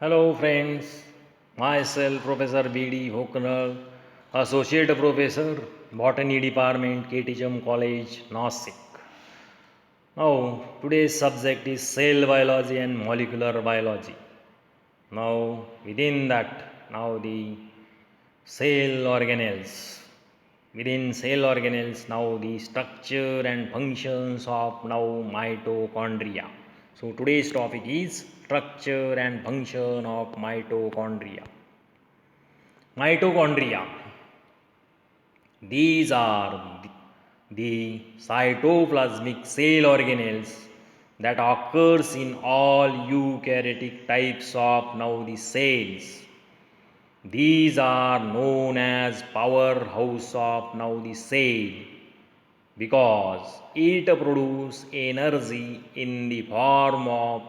Hello friends, myself Professor B.D. Hoknal, Associate Professor, Botany Department, KTHM College, Nasik. Now, today's subject is cell biology and molecular biology. Now, within that, now the cell organelles. Within cell organelles, now the structure and functions of now mitochondria. So today's topic is structure and function of mitochondria. Mitochondria. These are the cytoplasmic cell organelles that occurs in all eukaryotic types of now the cells. These are known as powerhouse of now the cell because it produces energy in the form of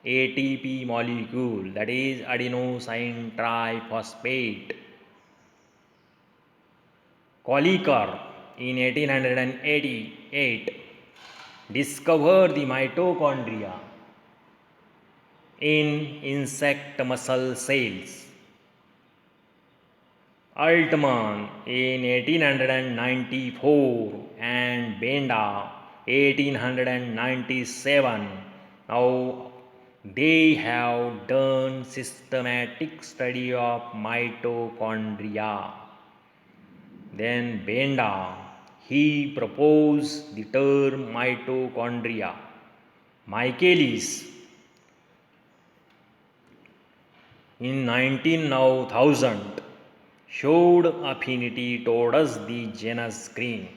ATP molecule, that is adenosine triphosphate. Kolliker in 1888 discovered the mitochondria in insect muscle cells. Altman in 1894 and Benda 1897. Now they have done systematic study of mitochondria. Then Benda, he proposed the term mitochondria. Michaelis in 19,000 showed affinity towards the genus green.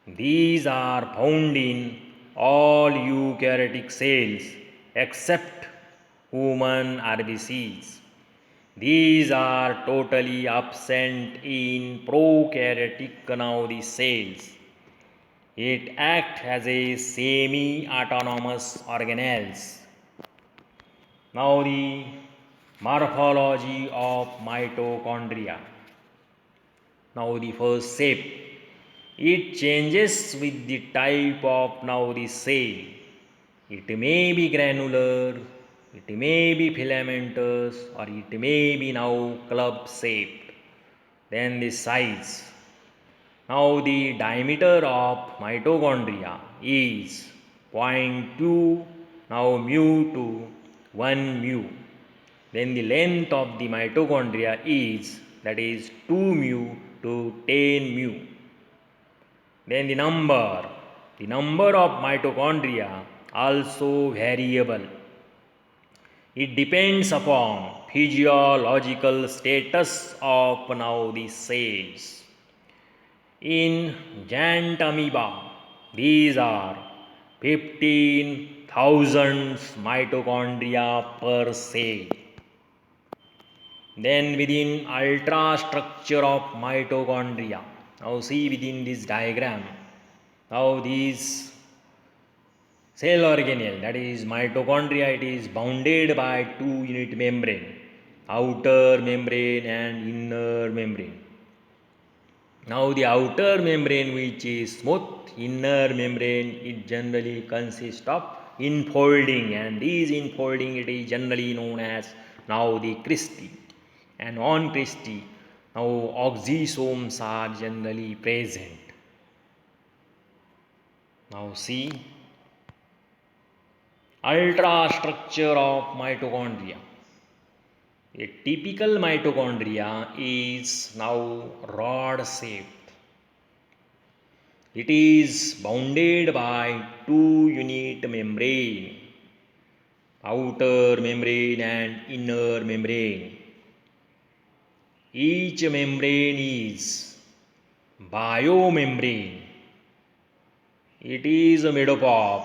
These are found in all eukaryotic cells except human RBCs. These are totally absent in prokaryotic now the cells. It acts as a semi-autonomous organelles. Now the morphology of mitochondria. Now the first shape. It changes with the type of now the cell. It may be granular, it may be filamentous, or it may be now club shaped. Then the size. Now the diameter of mitochondria is zero point 0.2 now mu to 1 mu. Then the length of the mitochondria is, that is 2 mu to 10 mu. Then the number of mitochondria also variable. It depends upon physiological status of now the cells. In giant amoeba, these are 15,000 mitochondria per cell. Then within ultrastructure of mitochondria, now see within this diagram, now these cell organelle, that is mitochondria, it is bounded by two unit membrane, outer membrane and inner membrane. Now the outer membrane, which is smooth, inner membrane, it generally consists of infolding, and this infolding it is generally known as now the cristae. And on cristae, now oxysomes are generally present. Now see ultrastructure of mitochondria. A typical mitochondria is now rod shaped. It is bounded by two unit membrane, outer membrane and inner membrane. Each membrane is biomembrane. It is made up of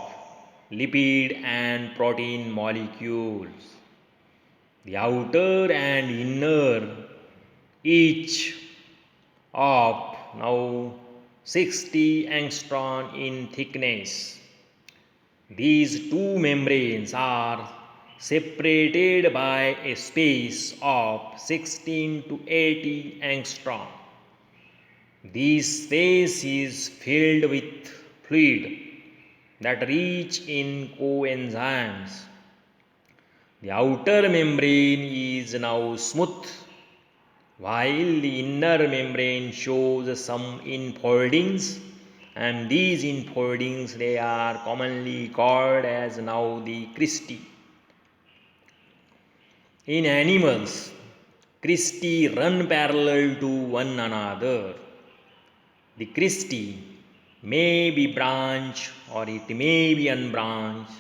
lipid and protein molecules. The outer and inner, each of now 60 angstrom in thickness. These two membranes are separated by a space of 16 to 80 angstrom. This space is filled with fluid that rich in coenzymes. The outer membrane is now smooth, while the inner membrane shows some infoldings, and these infoldings they are commonly called as now the cristae. In animals, cristae run parallel to one another. The cristae may be branched or it may be unbranched.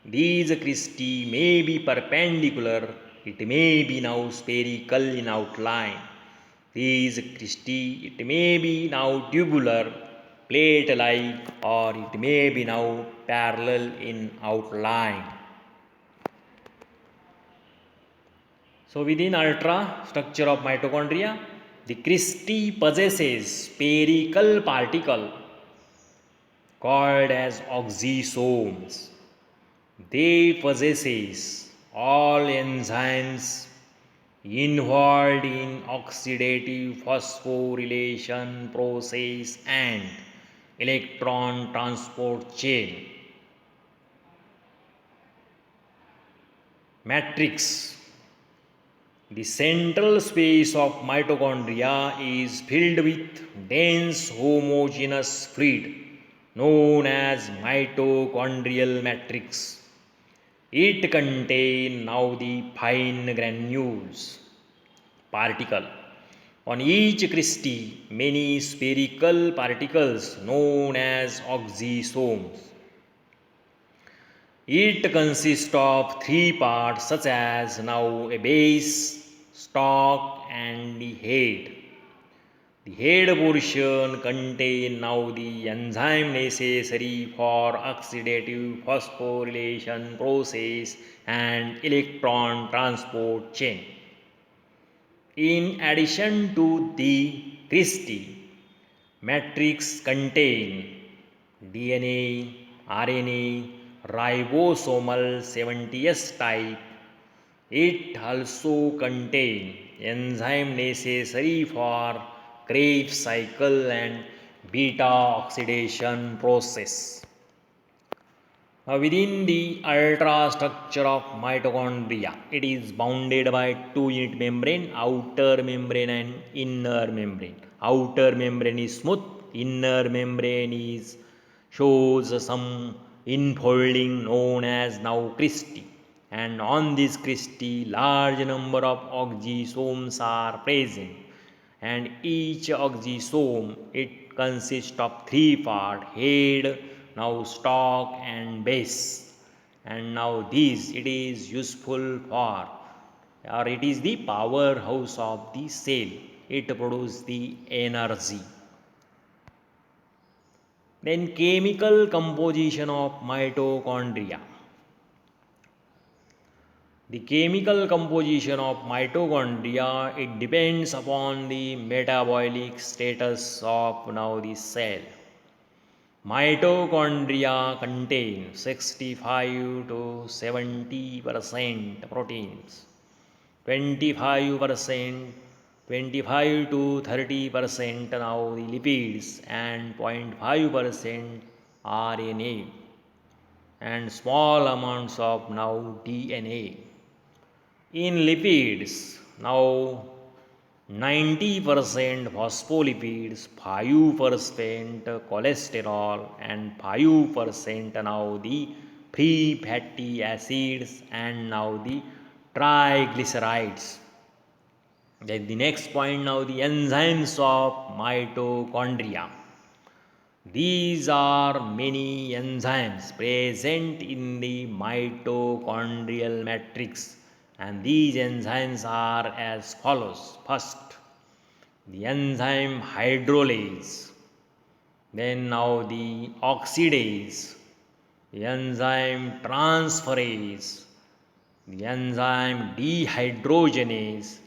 These cristae may be perpendicular, it may be now spherical in outline. These cristae, it may be now tubular, plate-like, or it may be now parallel in outline. So within ultrastructure of mitochondria, the cristae possesses spherical particle called as oxysomes. They possesses all enzymes involved in oxidative phosphorylation process and electron transport chain. Matrix. The central space of mitochondria is filled with dense homogeneous fluid known as mitochondrial matrix. It contains now the fine granules particle. On each cristae, many spherical particles known as oxysomes. It consists of three parts such as now a base, stalk and the head. The head portion contains now the enzyme necessary for oxidative phosphorylation process and electron transport chain. In addition to the cristae, matrix contain DNA, RNA, ribosomal 70S type. It also contains enzyme necessary for Krebs cycle and beta oxidation process. Now within the ultrastructure of mitochondria, it is bounded by two unit membrane, outer membrane and inner membrane. Outer membrane is smooth, inner membrane is shows some infolding known as now cristae, and on this cristae large number of oxysomes are present, and each oxysome it consists of three parts: head, now stalk and base. And now this it is useful for, or it is the powerhouse of the cell. It produces the energy. Then chemical composition of mitochondria. The chemical composition of mitochondria it depends upon the metabolic status of now the cell. Mitochondria contain 65 to 70% proteins, 25% 25 to 30% now the lipids, and 0.5% RNA, and small amounts of now DNA. In lipids, now 90% phospholipids, 5% cholesterol, and 5% now the free fatty acids and now the triglycerides. Then the next point now the enzymes of mitochondria. These are many enzymes present in the mitochondrial matrix, and these enzymes are as follows. First, the enzyme hydrolase, then now the oxidase, the enzyme transferase, the enzyme dehydrogenase,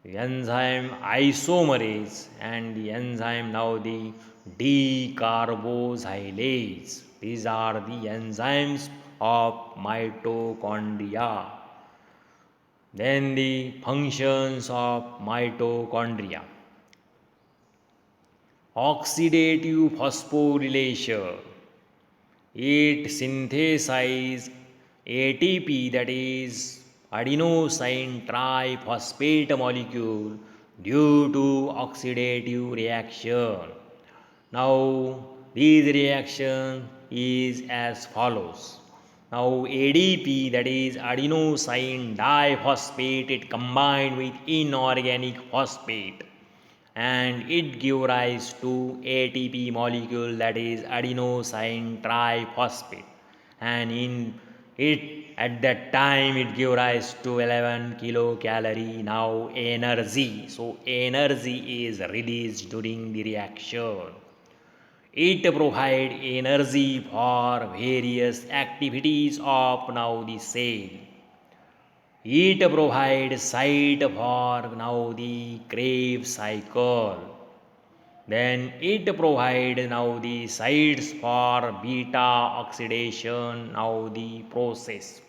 the enzyme isomerase, and the enzyme now the decarboxylase. These are the enzymes of mitochondria. Then the functions of mitochondria. Oxidative phosphorylation. It synthesizes ATP, that is adenosine triphosphate molecule due to oxidative reaction. Now, this reaction is as follows. Now, ADP, that is adenosine diphosphate, it combined with inorganic phosphate and it give rise to ATP molecule, that is adenosine triphosphate, and in it at that time it give rise to 11 kilocalorie now energy. So energy is released during the reaction. It provide energy for various activities of now the cell. It provides site for now the Krebs cycle. Then it provides now the sites for beta oxidation now the process.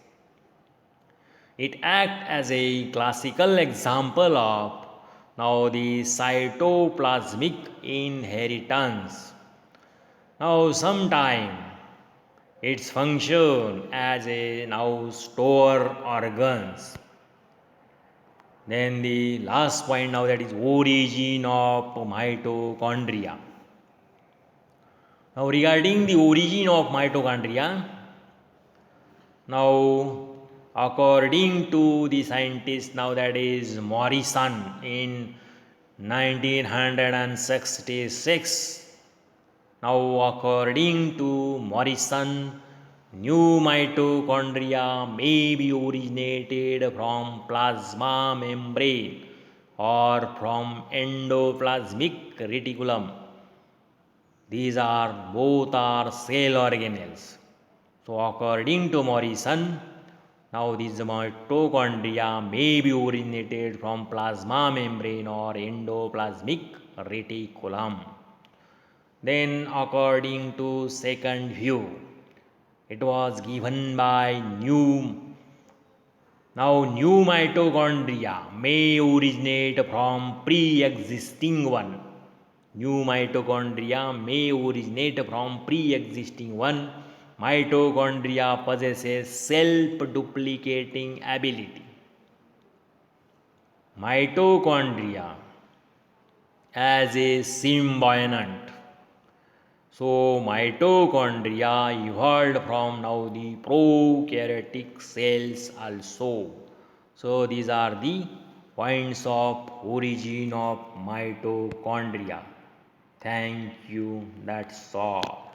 It acts as a classical example of now the cytoplasmic inheritance. Now sometime its function as a now store organs. Then the last point now, that is origin of mitochondria. Now regarding the origin of mitochondria, now according to the scientist now, that is Morrison in 1966. Now according to Morrison, new mitochondria may be originated from plasma membrane or from endoplasmic reticulum. These are both are cell organelles. So according to Morrison, now these mitochondria may be originated from plasma membrane or endoplasmic reticulum. Then according to second view, it was given by new mitochondria may originate from pre-existing one. New mitochondria may originate from pre-existing one. Mitochondria possesses self-duplicating ability. Mitochondria as a symbiont. So mitochondria evolved from now the prokaryotic cells also. So these are the points of origin of mitochondria. Thank you. That's all.